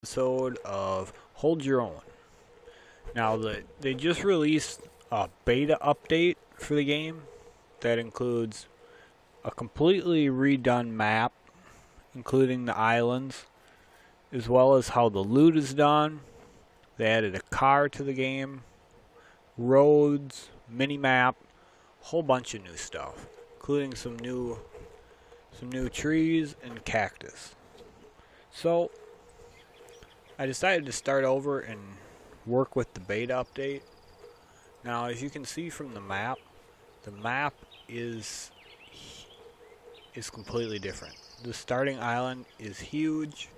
Episode of Hold Your Own. Now, they just released a beta update for the game that includes a completely redone map, including the islands, as well as how the loot is done. They added a car to the game, roads, mini-map, a whole bunch of new stuff, including some new trees and cactus. So, I decided to start over and work with the beta update. Now, as you can see from the map is completely different. The starting island is huge.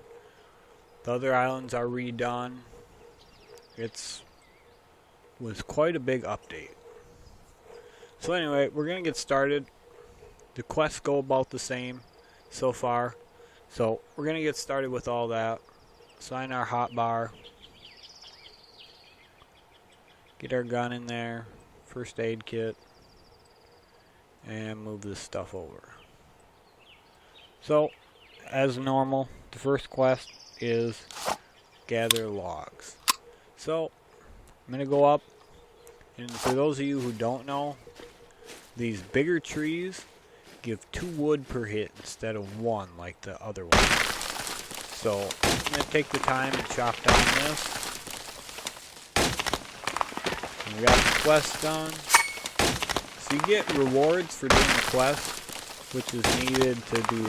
The other islands are redone. Was quite a big update. So anyway, we're gonna get started. The quests go about the same so far. So we're gonna get started with all that. Assign our hotbar. Get our gun in there. First aid kit. And move this stuff over. So, as normal, the first quest is gather logs. So, I'm going to go up. And for those of you who don't know, these bigger trees give 2 wood per hit instead of 1 like the other one. So, I'm going to take the time and chop down this. And we got the quest done. So you get rewards for doing the quest, which is needed to do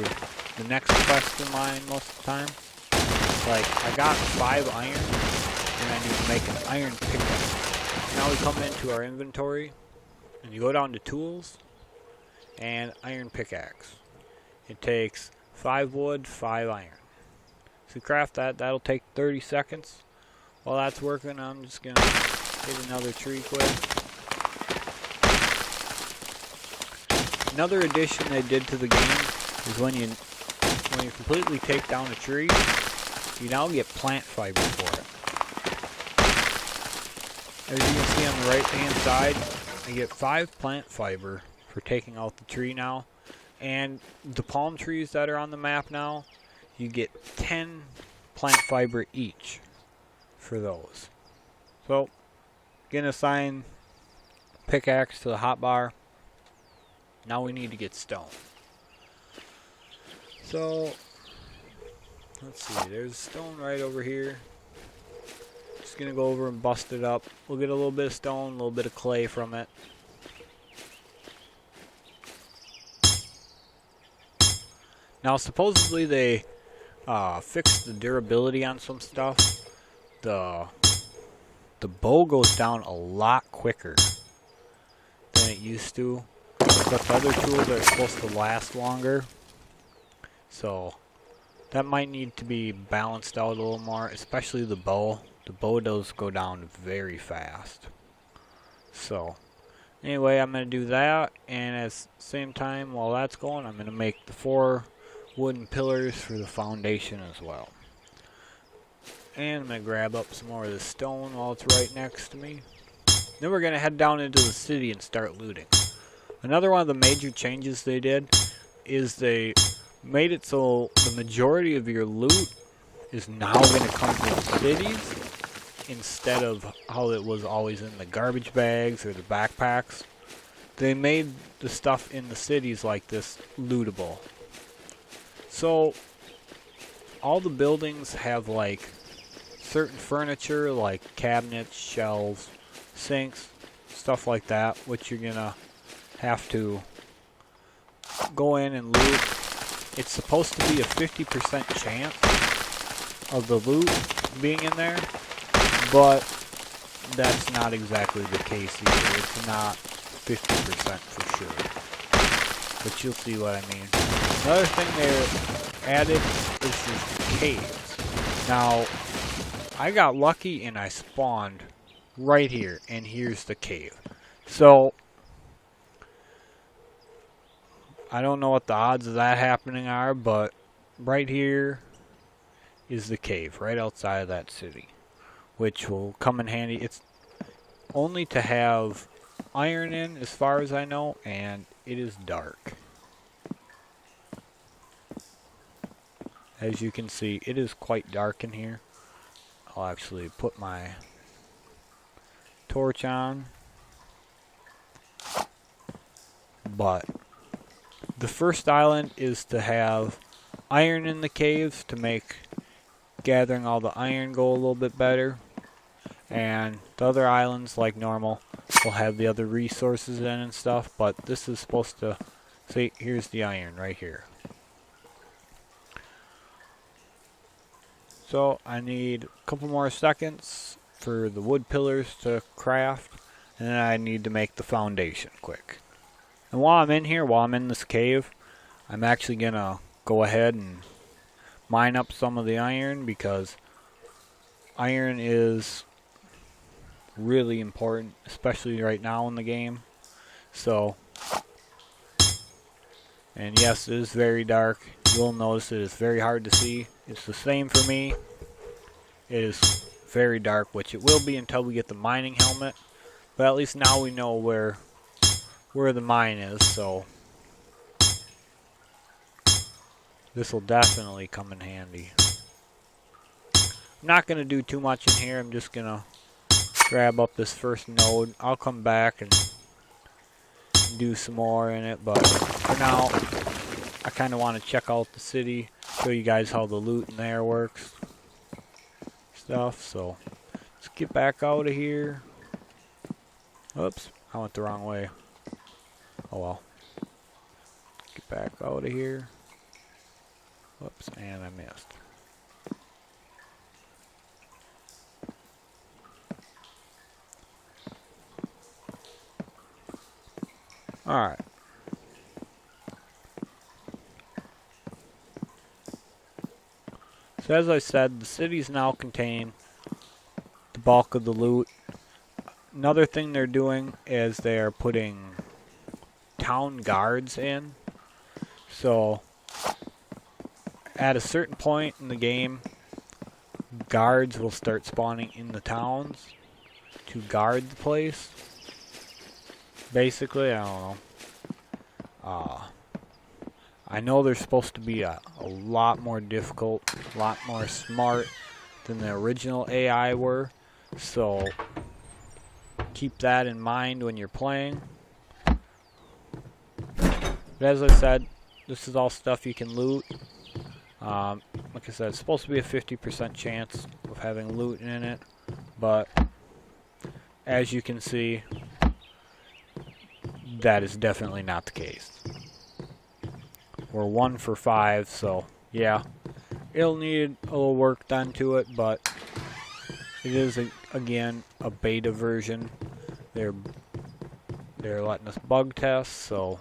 the next quest in line most of the time. Like, I got 5 iron, and I need to make an iron pickaxe. Now we come into our inventory, and you go down to tools, and iron pickaxe. It takes 5 wood, 5 iron. So craft that, that'll take 30 seconds. While that's working, I'm just gonna hit another tree quick. Another addition they did to the game is when you completely take down a tree, you now get plant fiber for it. As you can see on the right hand side, you get 5 plant fiber for taking out the tree now. And the palm trees that are on the map now, you get 10 plant fiber each for those. So, gonna assign pickaxe to the hotbar. Now we need to get stone. So, let's see, there's stone right over here. Just gonna go over and bust it up. We'll get a little bit of stone, a little bit of clay from it. Now, supposedly they fixed the durability on some stuff. The bow goes down a lot quicker than it used to. But the other tools are supposed to last longer. So that might need to be balanced out a little more, especially the bow. The bow does go down very fast. So anyway, I'm going to do that, and at the same time while that's going, I'm going to make the 4 wooden pillars for the foundation as well. And I'm going to grab up some more of this stone while it's right next to me. Then we're going to head down into the city and start looting. Another one of the major changes they did is they made it so the majority of your loot is now going to come from cities instead of how it was always in the garbage bags or the backpacks. They made the stuff in the cities like this lootable. So all the buildings have like certain furniture like cabinets, shelves, sinks, stuff like that, which you're going to have to go in and loot. It's supposed to be a 50% chance of the loot being in there, but that's not exactly the case either. It's not 50% for sure, but you'll see what I mean. Another thing they added is these caves. Now, I got lucky and I spawned right here, and here's the cave. So I don't know what the odds of that happening are, but right here is the cave, right outside of that city, which will come in handy. It's only to have iron in, as far as I know, and it is dark. As you can see, it is quite dark in here. I'll actually put my torch on. But the first island is to have iron in the caves to make gathering all the iron go a little bit better. And the other islands, like normal, will have the other resources in and stuff. But this is supposed to... See, here's the iron right here. So I need a couple more seconds for the wood pillars to craft. And then I need to make the foundation quick. And while I'm in here, while I'm in this cave, I'm actually going to go ahead and mine up some of the iron, because iron is really important, especially right now in the game. So, and yes, it is very dark. You will notice it is very hard to see. It's the same for me. It is very dark, which it will be until we get the mining helmet. But at least now we know where the mine is, so this will definitely come in handy. I'm not going to do too much in here. I'm just going to grab up this first node. I'll come back and do some more in it, but for now, I kind of want to check out the city, show you guys how the loot in there works. Stuff, so let's get back out of here. Oops, I went the wrong way. Oh well. Get back out of here. Whoops, and I missed. Alright. So as I said, the cities now contain the bulk of the loot. Another thing they're doing is they're putting town guards in. So at a certain point in the game, guards will start spawning in the towns to guard the place. Basically, I don't know. I know they're supposed to be a lot more difficult, a lot more smart than the original AI were. So keep that in mind when you're playing. But as I said, this is all stuff you can loot. Like I said, it's supposed to be a 50% chance of having loot in it, but as you can see, that is definitely not the case. We're 1 for 5, so yeah, it'll need a little work done to it, but it is again a beta version. They're letting us bug test, so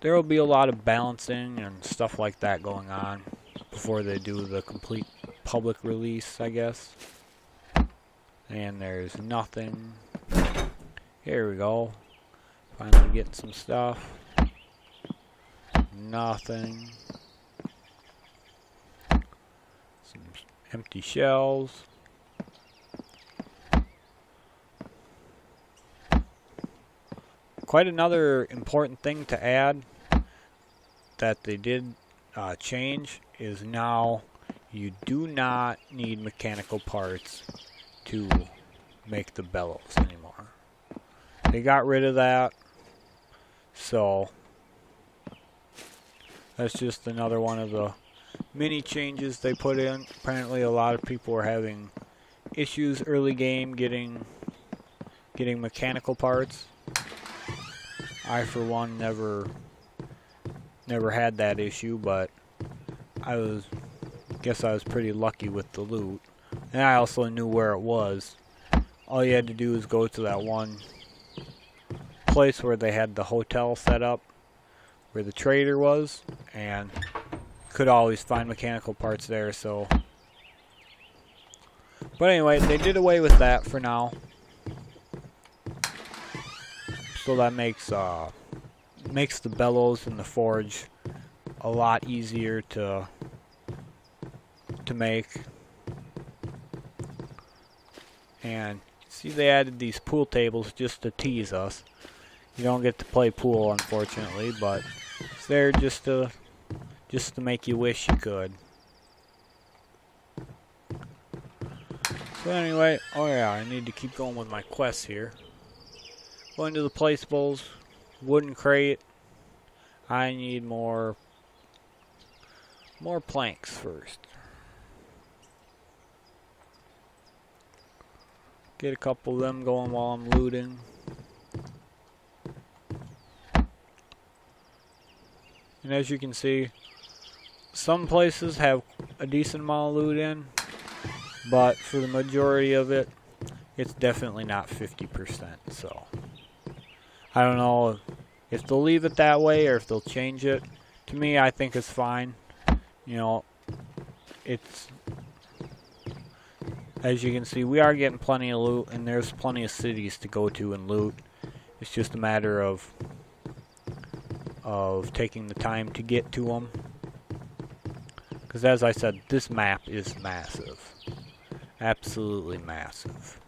there will be a lot of balancing and stuff like that going on before they do the complete public release, I guess. And there's nothing. Here we go. Finally getting some stuff. Nothing. Some empty shells. Quite another important thing to add that they did change is now you do not need mechanical parts to make the bellows anymore. They got rid of that, so that's just another one of the mini changes they put in. Apparently a lot of people were having issues early game getting mechanical parts. I for one never had that issue, but I guess I was pretty lucky with the loot. And I also knew where it was. All you had to do is go to that one place where they had the hotel set up, where the trader was, and could always find mechanical parts there. So, but anyway, they did away with that for now. So that makes the bellows and the forge a lot easier to make. And see, they added these pool tables just to tease us. You don't get to play pool, unfortunately, but it's there just to make you wish you could. So anyway, oh yeah, I need to keep going with my quests here. Going to the placeables, wooden crate. I need more planks first. Get a couple of them going while I'm looting. And as you can see, some places have a decent amount of loot in, but for the majority of it, it's definitely not 50%. So I don't know if they'll leave it that way or if they'll change it. To me, I think it's fine. You know, it's, as you can see, we are getting plenty of loot, and there's plenty of cities to go to and loot. It's just a matter of taking the time to get to them. Because as I said, this map is massive. Absolutely massive.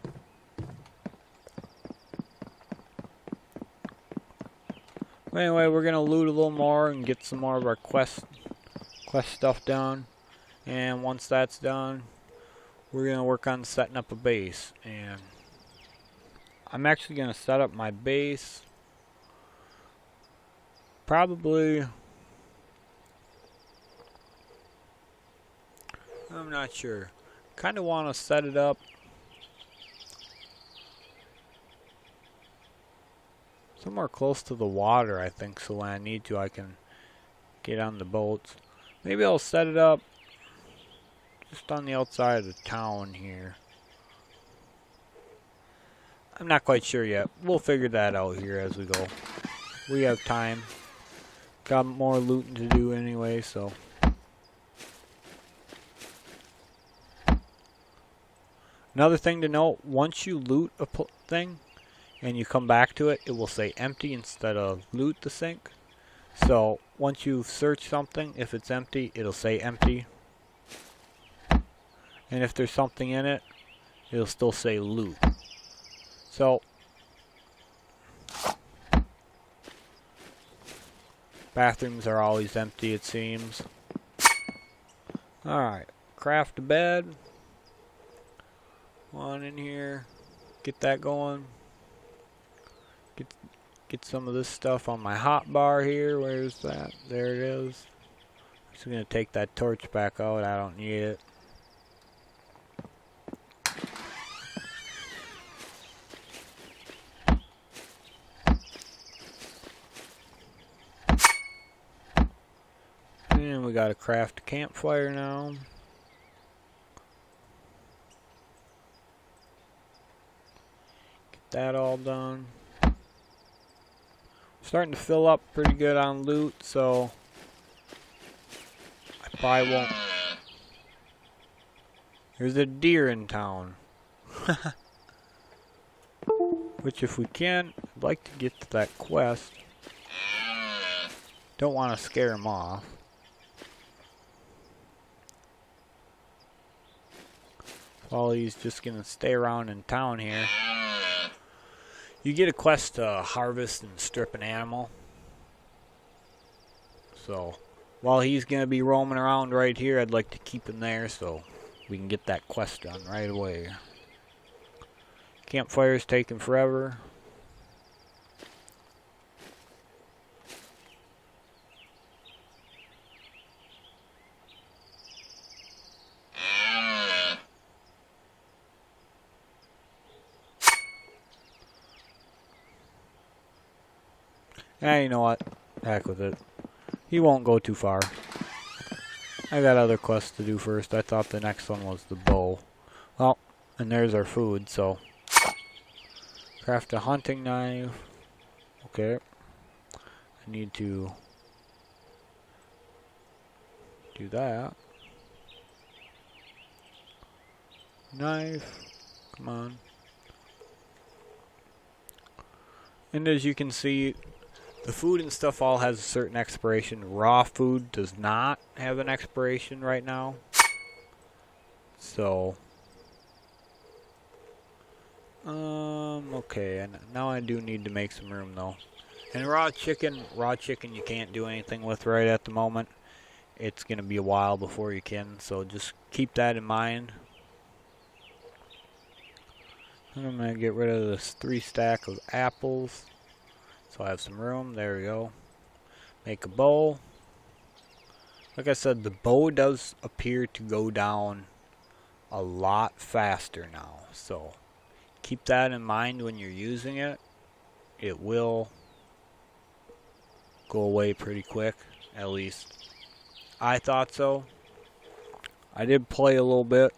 Anyway, we're going to loot a little more and get some more of our quest stuff done. And once that's done, we're going to work on setting up a base. And I'm actually going to set up my base probably, I'm not sure. Kind of want to set it up somewhere close to the water, I think, so when I need to, I can get on the boats. Maybe I'll set it up just on the outside of the town here. I'm not quite sure yet. We'll figure that out here as we go. We have time. Got more looting to do anyway, so. Another thing to note, once you loot a thing and you come back to it, it will say empty instead of loot the sink. So once you've searched something, if it's empty, it'll say empty. And if there's something in it, it'll still say loot. So bathrooms are always empty, it seems. Alright, craft a bed. One in here. Get that going. Get some of this stuff on my hot bar here. Where's that? There it is. I'm just going to take that torch back out. I don't need it. And we got to craft a campfire now. Get that all done. Starting to fill up pretty good on loot, so I probably won't. There's a deer in town. Which, if we can, I'd like to get to that quest. Don't want to scare him off. While he's just going to stay around in town here. You get a quest to harvest and strip an animal. So, while he's going to be roaming around right here, I'd like to keep him there so we can get that quest done right away. Campfire's taking forever. You know what? Heck with it. He won't go too far. I got other quests to do first. I thought the next one was the bow. Well, and there's our food, so. Craft a hunting knife. Okay. I need to do that. Knife. Come on. And as you can see, the food and stuff all has a certain expiration. Raw food does not have an expiration right now. So, okay, and now I do need to make some room though. And raw chicken you can't do anything with right at the moment. It's going to be a while before you can, so just keep that in mind. I'm going to get rid of this 3 stack of apples. So I have some room. There we go. Make a bow. Like I said, the bow does appear to go down a lot faster now. So keep that in mind when you're using it. It will go away pretty quick. At least I thought so. I did play a little bit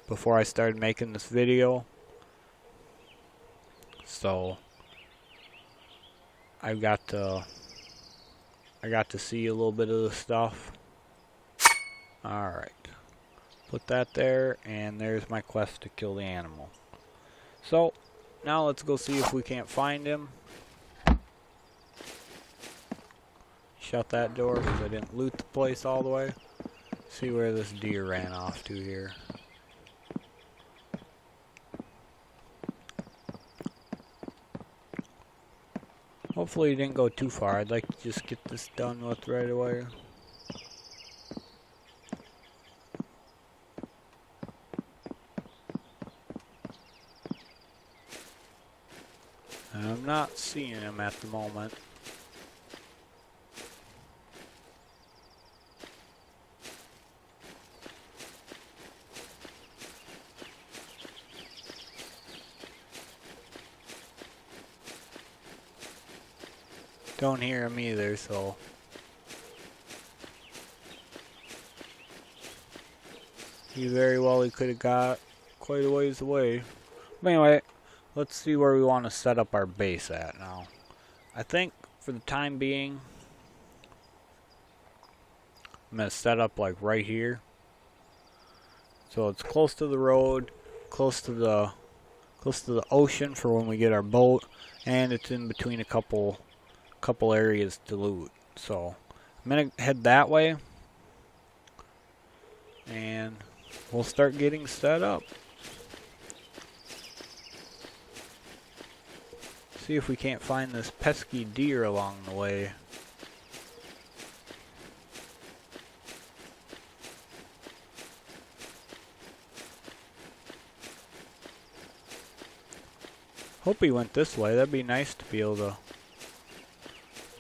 before I started making this video. So I got to see a little bit of the stuff. Alright. Put that there, and there's my quest to kill the animal. So, now let's go see if we can't find him. Shut that door because I didn't loot the place all the way. See where this deer ran off to here. Hopefully he didn't go too far. I'd like to just get this done with right away. I'm not seeing him at the moment. Don't hear him either, so he could have got quite a ways away. But anyway, let's see where we want to set up our base at now. I think for the time being, I'm going to set up like right here. So it's close to the road, close to the ocean for when we get our boat, and it's in between a couple areas to loot. So I'm going to head that way, and we'll start getting set up. See if we can't find this pesky deer along the way. Hope he went this way. That'd be nice to be able to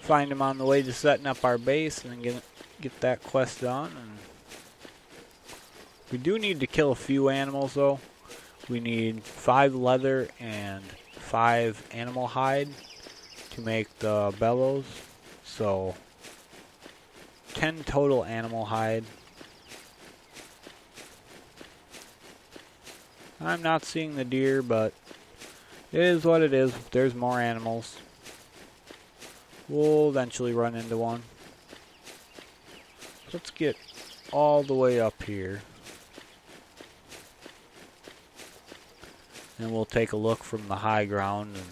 find him on the way to setting up our base and get that quest done. And we do need to kill a few animals though. We need 5 leather and 5 animal hide to make the bellows. So 10 total animal hide. I'm not seeing the deer, but it is what it is. If there's more animals, we'll eventually run into one. Let's get all the way up here, and we'll take a look from the high ground, and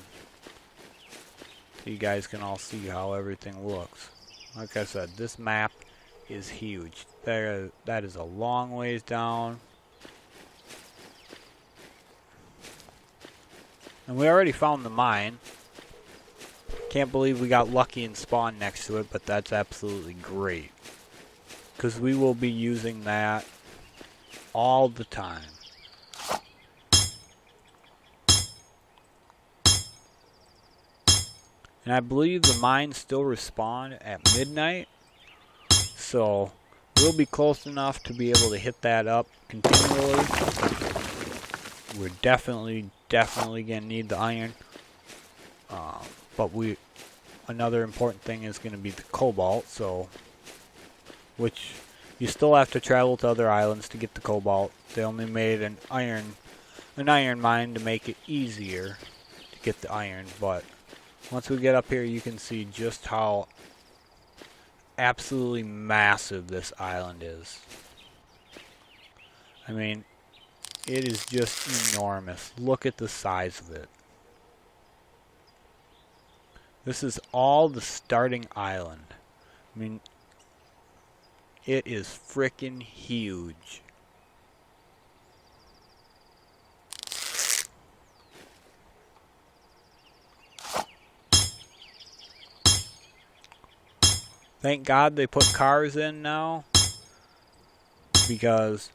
so you guys can all see how everything looks. Like I said, this map is huge. That is a long ways down. And we already found the mine. Can't believe we got lucky and spawned next to it, but that's absolutely great, because we will be using that all the time. And I believe the mines still respawn at midnight, so we'll be close enough to be able to hit that up continually. We're definitely gonna need the iron, but another important thing is going to be the cobalt. So, which you still have to travel to other islands to get the cobalt. They only made an iron mine to make it easier to get the iron. But once we get up here, you can see just how absolutely massive this island is. I mean, it is just enormous. Look at the size of it. This is all the starting island. I mean, it is frickin' huge. Thank God they put cars in now, because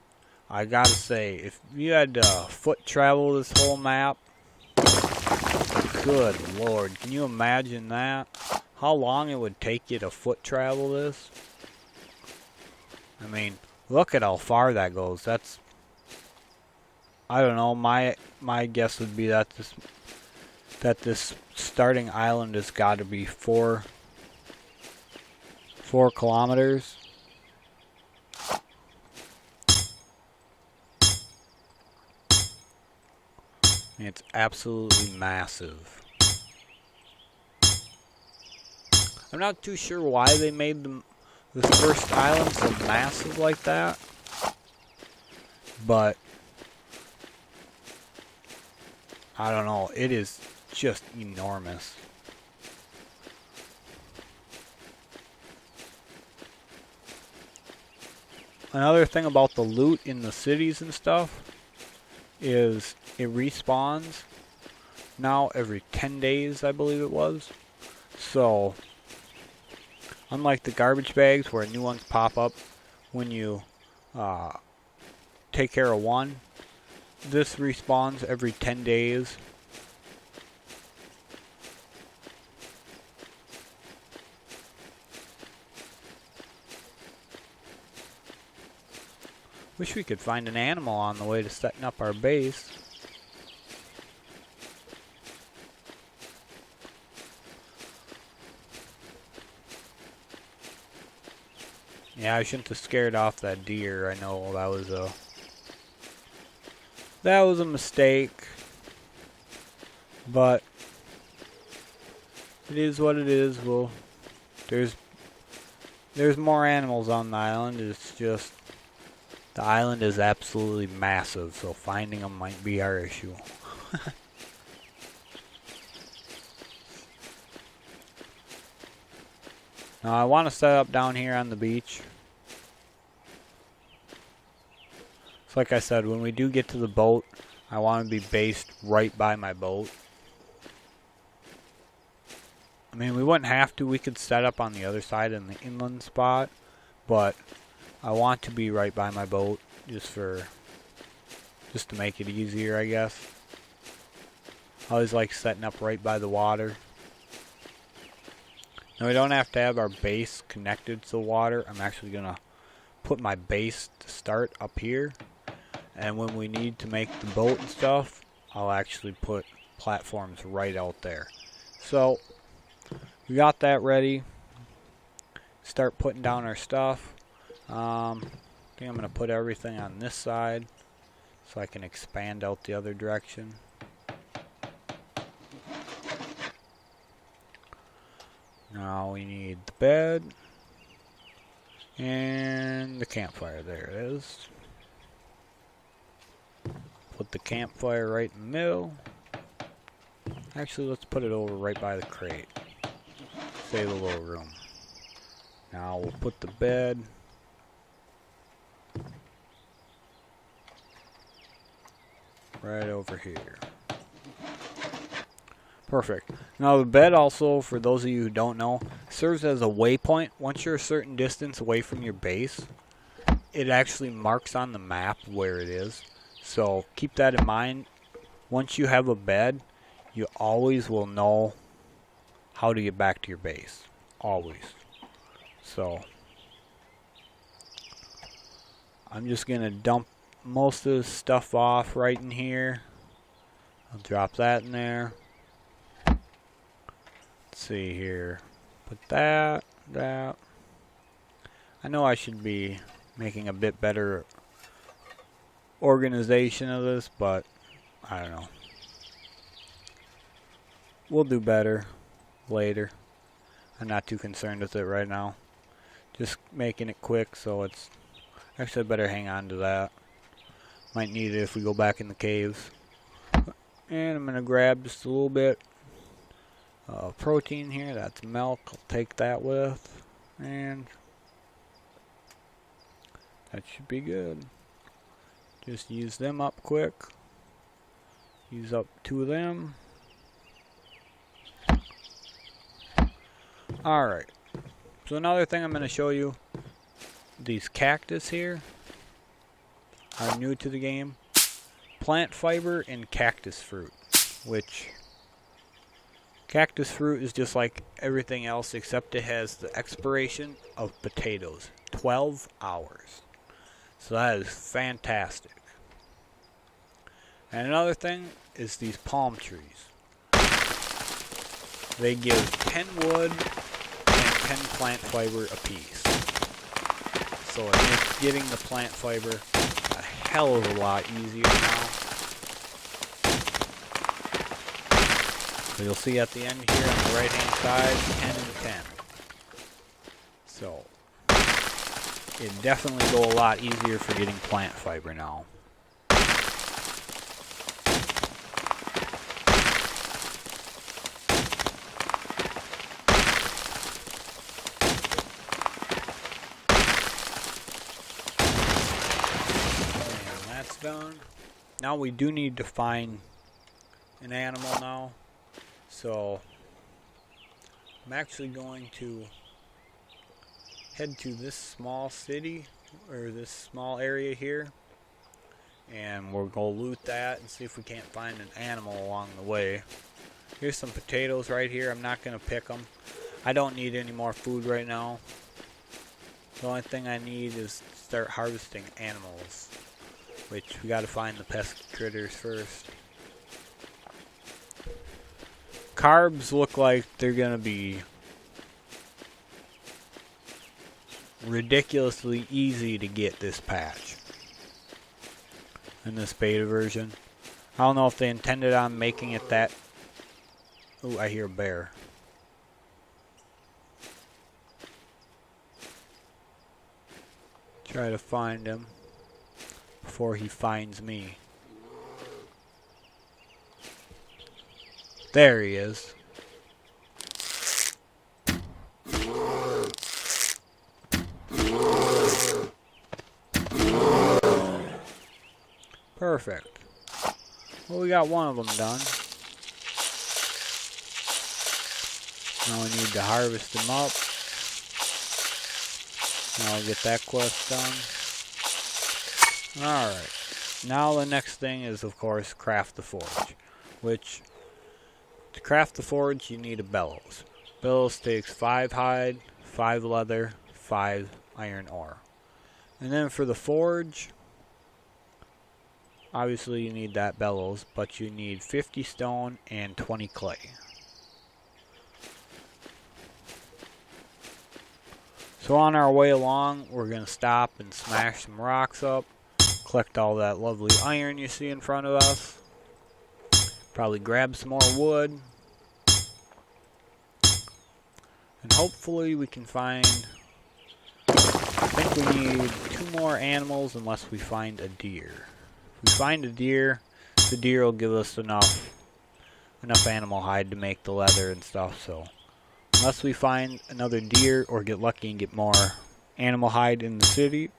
I gotta say, if you had to foot travel this whole map, Good Lord, can you imagine that? How long it would take you to foot travel this? I mean, look at how far that goes. That's, I don't know, my guess would be that this starting island has got to be 4 kilometers. It's absolutely massive. I'm not too sure why they made the first island so massive like that, but I don't know, it is just enormous. Another thing about the loot in the cities and stuff is it respawns now every 10 days, I believe it was. So, unlike the garbage bags where new ones pop up when you take care of one, this respawns every 10 days. Wish we could find an animal on the way to setting up our base. Yeah, I shouldn't have scared off that deer. I know that was a mistake. But it is what it is. Well, there's more animals on the island. It's just the island is absolutely massive, so finding them might be our issue. Now I want to set up down here on the beach. So like I said, when we do get to the boat, I want to be based right by my boat. I mean, we wouldn't have to. We could set up on the other side in the inland spot, but I want to be right by my boat just to make it easier, I guess. I always like setting up right by the water. Now we don't have to have our base connected to the water. I'm actually going to put my base to start up here. And when we need to make the boat and stuff, I'll actually put platforms right out there. So, we got that ready. Start putting down our stuff. I think I'm going to put everything on this side so I can expand out the other direction. Now we need the bed and the campfire. There it is. Put the campfire right in the middle. Actually, let's put it over right by the crate. Save a little room. Now we'll put the bed right over here. Perfect. Now the bed also, for those of you who don't know, serves as a waypoint. Once you're a certain distance away from your base, it actually marks on the map where it is. So keep that in mind. Once you have a bed, you always will know how to get back to your base. Always. So I'm just going to dump most of the stuff off right in here. I'll drop that in there. Let's see here. Put that. I know I should be making a bit better organization of this, but I don't know. We'll do better later. I'm not too concerned with it right now. Just making it quick, so it's... Actually, I better hang on to that. Might need it if we go back in the caves. And I'm going to grab just a little bit protein here. That's milk. I'll take that with. And that should be good. Just use them up quick. Use up 2 of them. Alright. So another thing I'm going to show you. These cactus here are new to the game. Plant fiber and cactus fruit. Which Cactus fruit is just like everything else, except it has the expiration of potatoes. 12 hours. So that is fantastic. And another thing is these palm trees. They give 10 wood and 10 plant fiber apiece. So it makes getting the plant fiber a hell of a lot easier now. So you'll see at the end here on the right hand side, 10 and 10. So it definitely go a lot easier for getting plant fiber now. And that's done. Now we do need to find an animal now. So I'm actually going to head to this small city, or this small area here, and we're going to loot that and see if we can't find an animal along the way. Here's some potatoes right here. I'm not going to pick them. I don't need any more food right now. The only thing I need is to start harvesting animals, which we got to find the pesky critters first. Carbs look like they're going to be ridiculously easy to get this patch in this beta version. I don't know if they intended on making it that... Ooh, I hear a bear. Try to find him before he finds me. There he is. Perfect. Well, we got one of them done. Now we need to harvest them up. Now I'll get that quest done. Alright. Now the next thing is, of course, craft the forge. Which, to craft the forge, you need a bellows. Bellows takes 5 hide, 5 leather, 5 iron ore. And then for the forge, obviously you need that bellows, but you need 50 stone and 20 clay. So on our way along, we're going to stop and smash some rocks up, collect all that lovely iron you see in front of us, probably grab some more wood, and hopefully we can find, I think we need 2 more animals unless we find a deer. If we find a deer, the deer will give us enough animal hide to make the leather and stuff, so unless we find another deer or get lucky and get more animal hide in the city,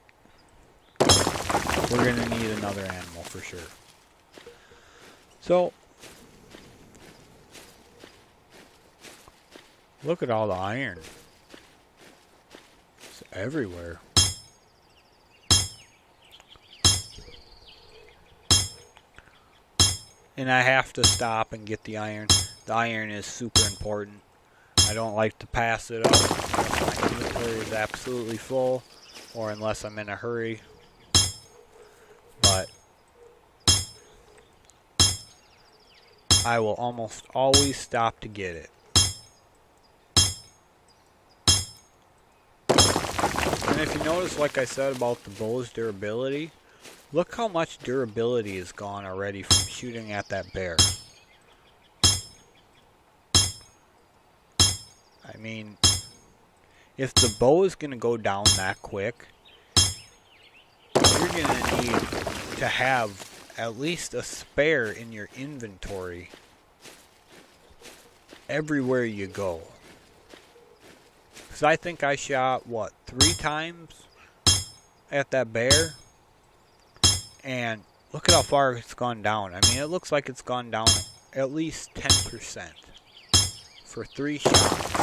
we're going to need another animal for sure. So, look at all the iron. It's everywhere. And I have to stop and get the iron. The iron is super important. I don't like to pass it up unless my inventory is absolutely full or unless I'm in a hurry. But I will almost always stop to get it. And if you notice, like I said about the bow's durability, look how much durability is gone already from shooting at that bear. I mean, if the bow is going to go down that quick, you're going to need to have at least a spare in your inventory everywhere you go. Because I think I shot, 3 times at that bear? And look at how far it's gone down. I mean, it looks like it's gone down at least 10% for 3 shots.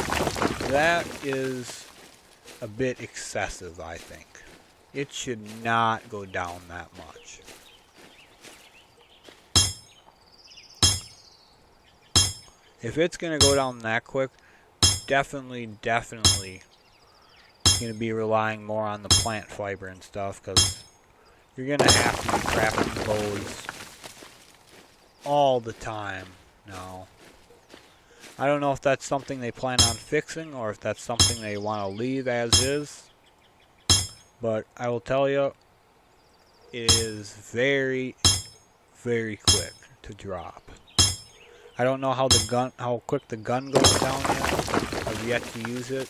That is a bit excessive, I think. It should not go down that much. If it's going to go down that quick, definitely going to be relying more on the plant fiber and stuff, because you're going to have to be crafting bows all the time now. I don't know if that's something they plan on fixing or if that's something they want to leave as is, but I will tell you, it is very, very quick to drop. I don't know how quick the gun goes down yet. I've yet to use it.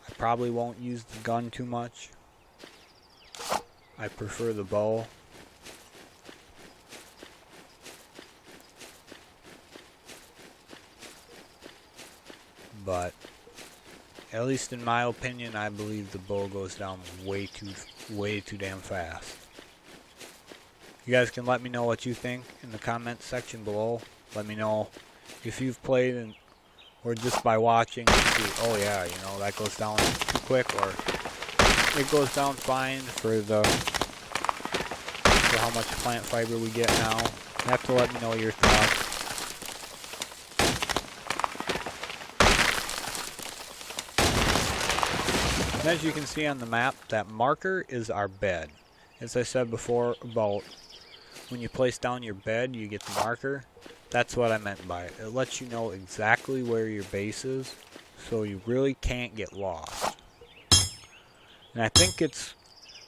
I probably won't use the gun too much. I prefer the bow. But at least in my opinion, I believe the bow goes down way too damn fast. You guys can let me know what you think in the comments section below. Let me know if you've played or just by watching and see, oh yeah, you know, that goes down too quick, or it goes down fine for how much plant fiber we get now. You have to let me know your thoughts. And as you can see on the map, that marker is our bed. As I said before about when you place down your bed, you get the marker. That's what I meant by it. It lets you know exactly where your base is, so you really can't get lost. And I think it's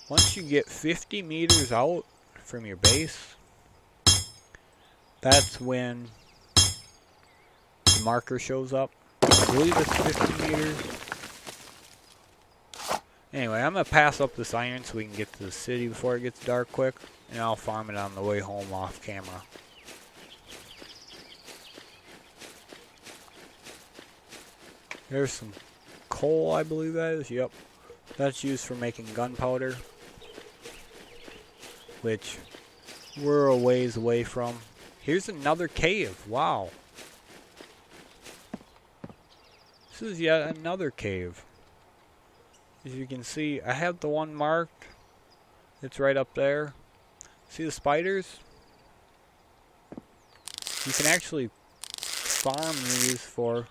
once you get 50 meters out from your base, that's when the marker shows up. I believe it's 50 meters. Anyway, I'm going to pass up this iron so we can get to the city before it gets dark quick, and I'll farm it on the way home off camera. There's some coal, I believe that is. Yep. That's used for making gunpowder, which we're a ways away from. Here's another cave. Wow. This is yet another cave. As you can see, I have the one marked. It's right up there. See the spiders? You can actually farm these for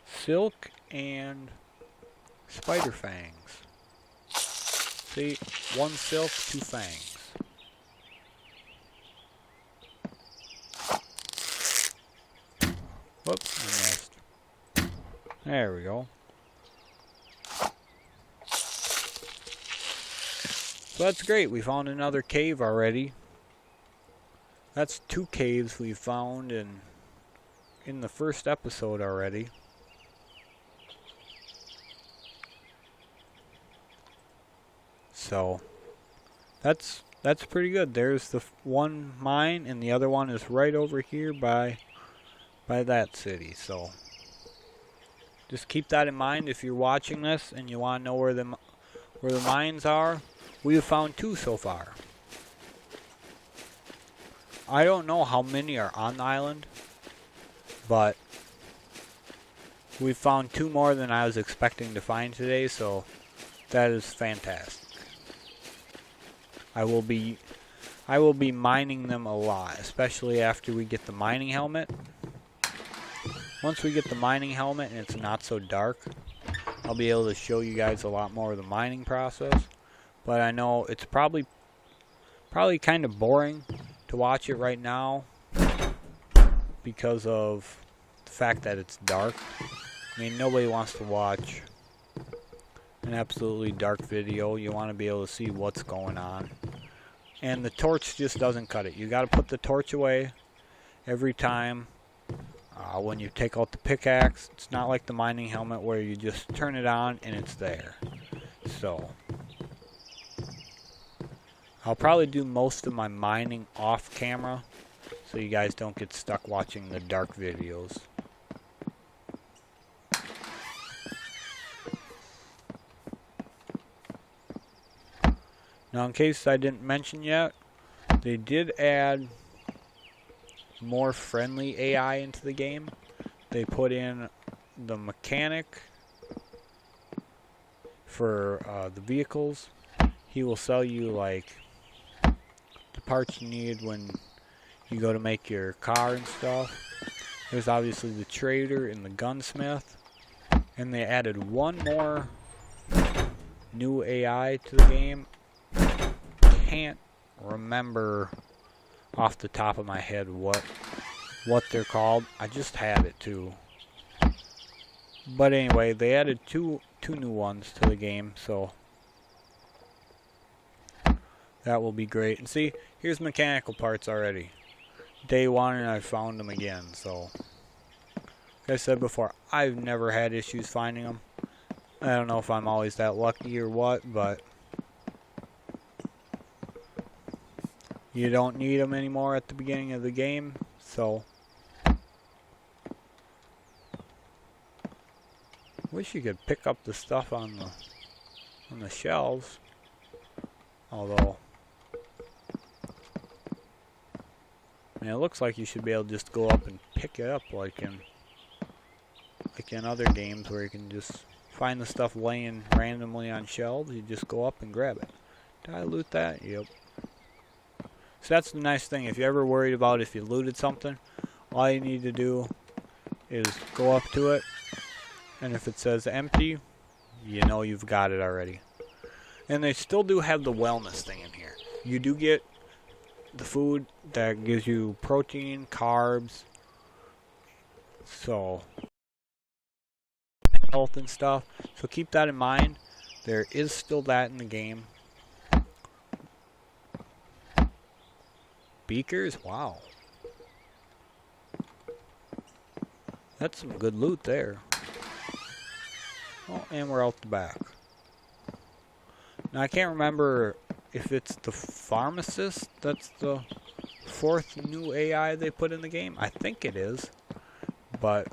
silk and spider fangs. See, 1 silk, 2 fangs. Whoops, I missed. There we go. So that's great, we found another cave already. That's 2 caves we found in the first episode already. So that's pretty good. There's the one mine, and the other one is right over here by that city. So just keep that in mind if you're watching this and you want to know where the mines are. We have found 2 so far. I don't know how many are on the island, but we've found 2 more than I was expecting to find today, so that is fantastic. I will be mining them a lot, especially after we get the mining helmet. Once we get the mining helmet and it's not so dark, I'll be able to show you guys a lot more of the mining process. But I know it's probably kind of boring to watch it right now because of the fact that it's dark. I mean, nobody wants to watch an absolutely dark video. You want to be able to see what's going on. And the torch just doesn't cut it. You got to put the torch away every time when you take out the pickaxe. It's not like the mining helmet where you just turn it on and it's there. So I'll probably do most of my mining off camera so you guys don't get stuck watching the dark videos. Now, in case I didn't mention yet, they did add more friendly AI into the game. They put in the mechanic for the vehicles. He will sell you like the parts you need when you go to make your car and stuff. There's obviously the trader and the gunsmith. And they added one more new AI to the game. Can't remember off the top of my head what they're called. I just have it too. But anyway, they added two new ones to the game, so that will be great. And see, here's mechanical parts already. Day one, and I found them again. So, like I said before, I've never had issues finding them. I don't know if I'm always that lucky or what, but you don't need them anymore at the beginning of the game, so wish you could pick up the stuff on the shelves. Although, I mean, it looks like you should be able to just go up and pick it up like in other games where you can just find the stuff laying randomly on shelves. You just go up and grab it. Did I loot that? Yep. So that's the nice thing. If you're ever worried about if you looted something, all you need to do is go up to it, and if it says empty, you know you've got it already. And they still do have the wellness thing in here. You do get the food that gives you protein, carbs, so health and stuff. So keep that in mind. There is still that in the game. Beakers? Wow. That's some good loot there. Oh, and we're out the back. Now I can't remember if it's the pharmacist that's the fourth new AI they put in the game. I think it is. But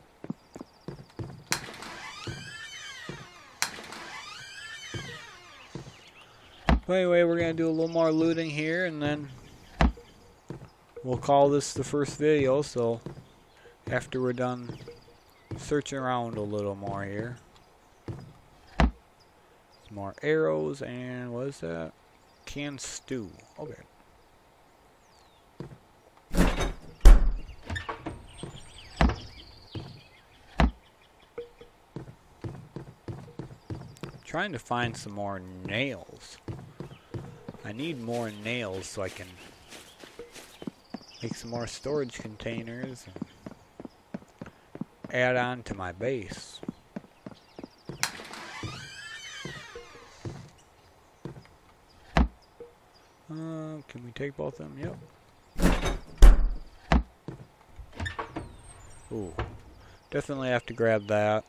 anyway, we're going to do a little more looting here, and then we'll call this the first video. So after we're done searching around a little more here. Some more arrows, and what is that? Canned stew. Okay. Trying to find some more nails. I need more nails so I can make some more storage containers and add on to my base. Can we take both of them? Yep. Ooh. Definitely have to grab that.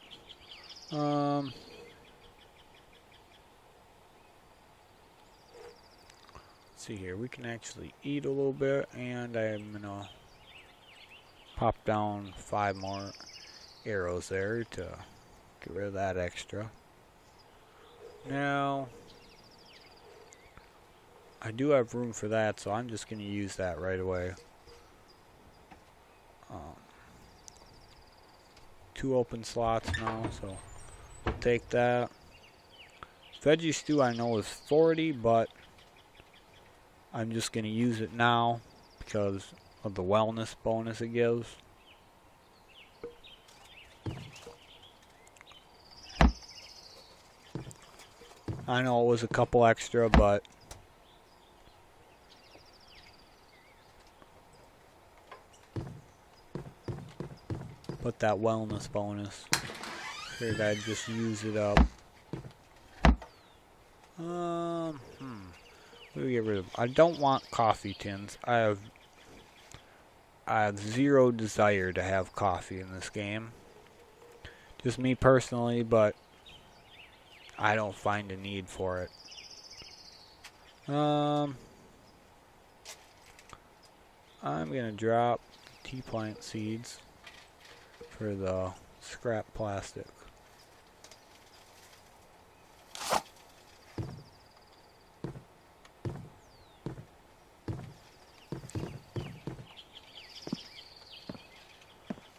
Let's see here. We can actually eat a little bit, and I'm gonna pop down 5 more arrows there to get rid of that extra. Now, I do have room for that, so I'm just going to use that right away. 2 open slots now, so we'll take that. Veggie stew I know is 40, but I'm just going to use it now because of the wellness bonus it gives. I know it was a couple extra, but that wellness bonus, figured I'd just use it up. What do we get rid of? I don't want coffee tins. I have zero desire to have coffee in this game. Just me personally, but I don't find a need for it. I'm gonna drop tea plant seeds for the scrap plastic.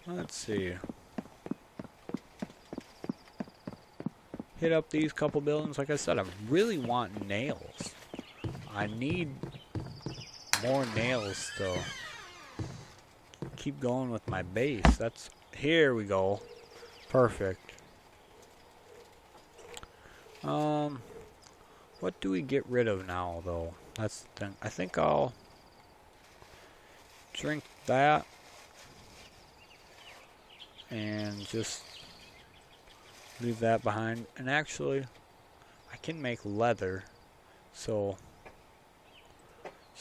Let's see. Hit up these couple buildings. Like I said, I really want nails. I need more nails to keep going with my base. That's, here we go. Perfect. What do we get rid of now, though? That's the thing. I think I'll drink that and just leave that behind. And actually, I can make leather, so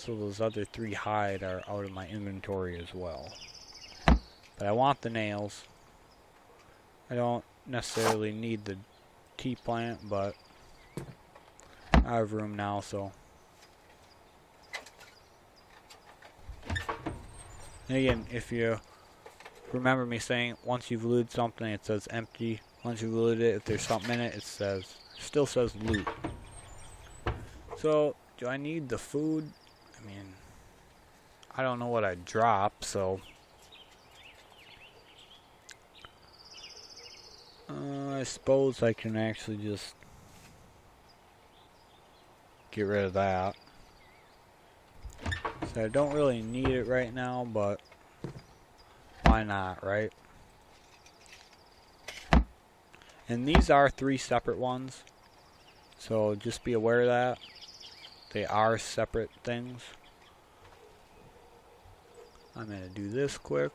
those other 3 hide are out of my inventory as well. But I want the nails. I don't necessarily need the tea plant, but I have room now, so. And again, if you remember me saying, once you've looted something, it says empty. Once you've looted it, if there's something in it, it still says loot. So, do I need the food? I mean, I don't know what I'd drop, so. I suppose I can actually just get rid of that. So I don't really need it right now, but why not, right? And these are 3 separate ones, so just be aware of that. They are separate things. I'm going to do this quick.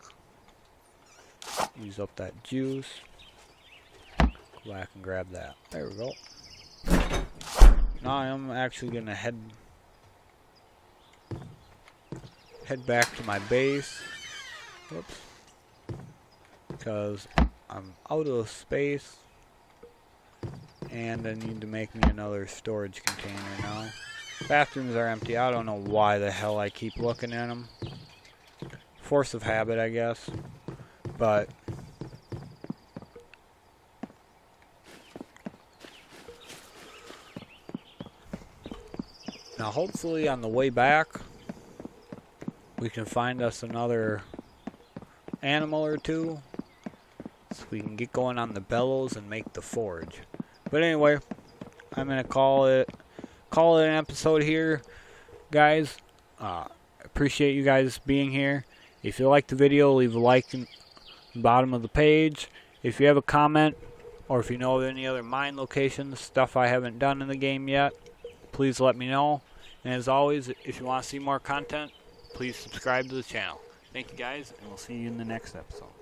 Use up that juice. Go back and grab that. There we go. Now I'm actually going to head back to my base. Whoops. Because I'm out of space. And I need to make me another storage container now. Bathrooms are empty. I don't know why the hell I keep looking at them. Force of habit, I guess. But now hopefully on the way back we can find us another animal or 2 so we can get going on the bellows and make the forge. But anyway, I'm gonna call it an episode here, guys. Appreciate you guys being here. If you like the video, leave a like in the bottom of the page. If you have a comment, or if you know of any other mine locations, stuff I haven't done in the game yet, please let me know. And as always, if you want to see more content, please subscribe to the channel. Thank you guys, and we'll see you in the next episode.